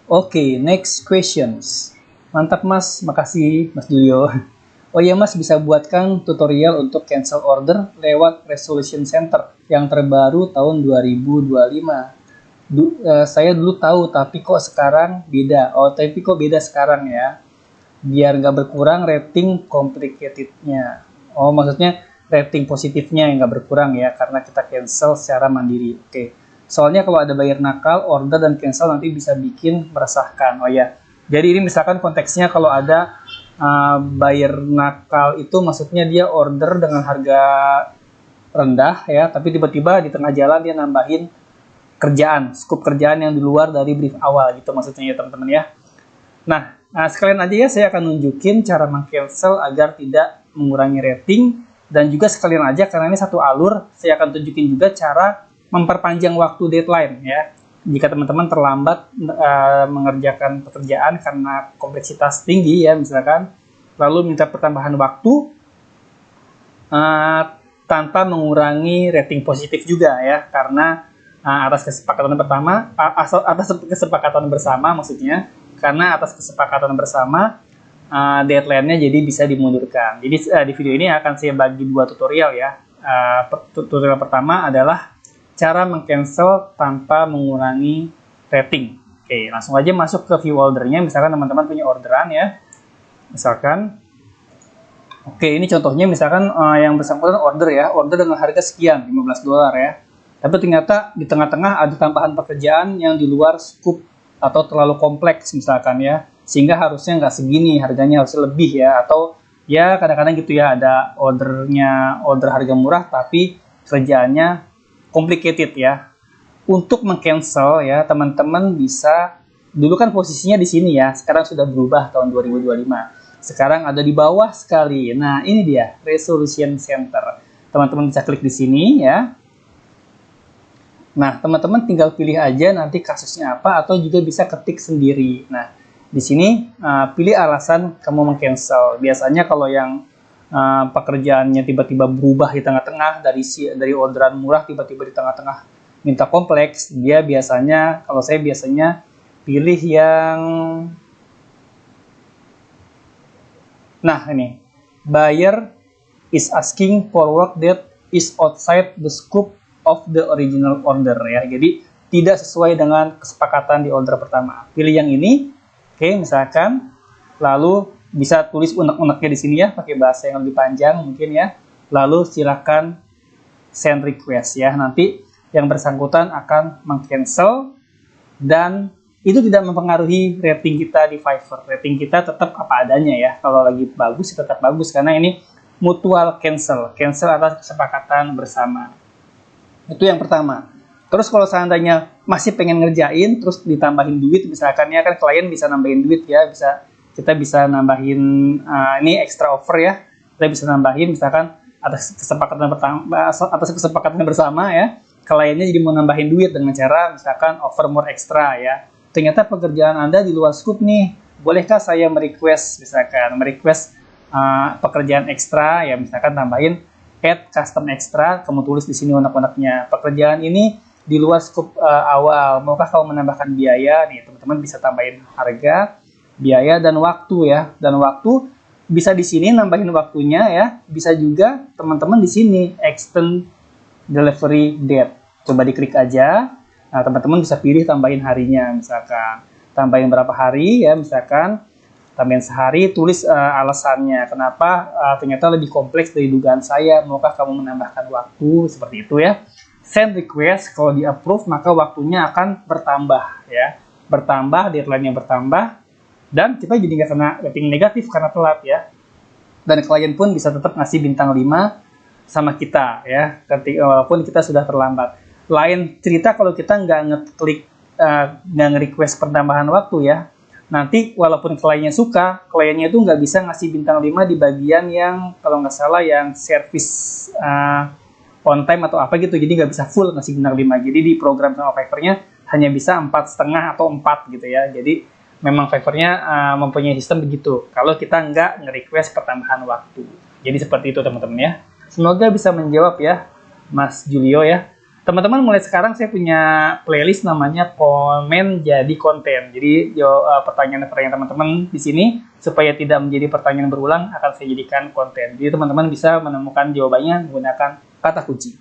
Oke, next questions. Mantap Mas, makasih Mas Julio. Oh iya Mas, bisa buatkan tutorial untuk cancel order lewat Resolution Center yang terbaru tahun 2025. Saya dulu tahu, tapi kok sekarang beda. Oh, tapi kok beda sekarang ya? Biar nggak berkurang rating complicated-nya. Oh, maksudnya rating positifnya yang nggak berkurang ya, karena kita cancel secara mandiri. Oke. Soalnya kalau ada buyer nakal, order dan cancel nanti bisa bikin meresahkan. Oh ya, jadi ini misalkan konteksnya kalau ada buyer nakal itu maksudnya dia order dengan harga rendah ya, tapi tiba-tiba di tengah jalan dia nambahin kerjaan, scope kerjaan yang di luar dari brief awal gitu maksudnya ya teman-teman ya. Nah, sekalian aja ya saya akan nunjukin cara meng-cancel agar tidak mengurangi rating, dan juga sekalian aja karena ini satu alur, saya akan tunjukin juga cara memperpanjang waktu deadline ya. Jika teman-teman terlambat mengerjakan pekerjaan karena kompleksitas tinggi ya misalkan, lalu minta pertambahan waktu tanpa mengurangi rating positif juga ya, karena atas kesepakatan pertama, atas kesepakatan bersama maksudnya, karena atas kesepakatan bersama deadline-nya jadi bisa dimundurkan. Jadi di video ini akan saya bagi dua tutorial ya. Tutorial pertama adalah cara meng-cancel tanpa mengurangi rating. Oke, langsung aja masuk ke view ordernya. Misalkan teman-teman punya orderan ya. Misalkan, oke ini contohnya misalkan yang bersangkutan order ya, order dengan harga sekian, $15 ya. Tapi ternyata di tengah-tengah ada tambahan pekerjaan yang di luar scope atau terlalu kompleks misalkan ya, sehingga harusnya nggak segini, harganya harus lebih ya, atau ya kadang-kadang gitu ya, ada order harga murah tapi kerjaannya complicated ya. Untuk meng-cancel ya teman-teman bisa, dulu kan posisinya di sini ya, sekarang sudah berubah tahun 2025. Sekarang ada di bawah sekali. Nah, ini dia Resolution Center. Teman-teman bisa klik di sini ya. Nah, teman-teman tinggal pilih aja nanti kasusnya apa, atau juga bisa ketik sendiri. Nah, di sini pilih alasan kamu meng-cancel. Biasanya kalau yang pekerjaannya tiba-tiba berubah di tengah-tengah, dari orderan murah tiba-tiba di tengah-tengah minta kompleks, dia biasanya, kalau saya biasanya pilih yang, nah ini, buyer is asking for work that is outside the scope of the original order ya. Jadi tidak sesuai dengan kesepakatan di order pertama. Pilih yang ini. Oke, misalkan, lalu bisa tulis unek-uneknya di sini ya, pakai bahasa yang lebih panjang mungkin ya. Lalu silakan send request ya. Nanti yang bersangkutan akan meng-cancel, dan itu tidak mempengaruhi rating kita di Fiverr. Rating kita tetap apa adanya ya. Kalau lagi bagus tetap bagus, karena ini mutual cancel atas kesepakatan bersama. Itu yang pertama. Terus kalau seandainya masih pengen ngerjain, terus ditambahin duit, misalkan ya, kan klien bisa nambahin duit ya, kita bisa nambahin, ini extra offer ya, kita bisa nambahin misalkan atas kesepakatan bersama ya, kliennya jadi mau nambahin duit dengan cara misalkan offer more extra ya. Ternyata pekerjaan Anda di luar scope nih, bolehkah saya merequest pekerjaan ekstra ya, misalkan tambahin add custom extra, kamu tulis di sini unek-uneknya, pekerjaan ini di luar skop awal, maukah kamu menambahkan biaya? Nih teman-teman bisa tambahin harga, biaya, dan waktu ya. Dan waktu bisa di sini nambahin waktunya ya, bisa juga teman-teman di sini extend delivery date. Coba diklik aja. Nah, teman-teman bisa pilih tambahin harinya, misalkan tambahin berapa hari ya, misalkan tambahin sehari, tulis alasannya kenapa ternyata lebih kompleks dari dugaan saya, maukah kamu menambahkan waktu, seperti itu ya. Send request, kalau di approve maka waktunya akan bertambah ya, deadline-nya bertambah, dan kita jadi nggak kena rating negatif karena telat ya. Dan klien pun bisa tetap ngasih bintang 5 sama kita ya, walaupun kita sudah terlambat. Lain cerita kalau kita nggak ngeklik, nggak nge-request pertambahan waktu ya. Nanti walaupun kliennya suka, kliennya itu nggak bisa ngasih bintang 5 di bagian yang kalau nggak salah yang service on time atau apa gitu, jadi nggak bisa full ngasih bintang 5. Jadi di program sama Fiverr-nya hanya bisa 4,5 atau 4 gitu ya. Jadi memang Fiverr-nya mempunyai sistem begitu kalau kita nggak nge-request pertambahan waktu. Jadi seperti itu teman-teman ya. Semoga bisa menjawab ya Mas Julio ya. Teman-teman, mulai sekarang saya punya playlist namanya Komen Jadi Konten. Jadi pertanyaan-pertanyaan teman-teman di sini supaya tidak menjadi pertanyaan berulang akan saya jadikan konten. Jadi teman-teman bisa menemukan jawabannya menggunakan kata kunci.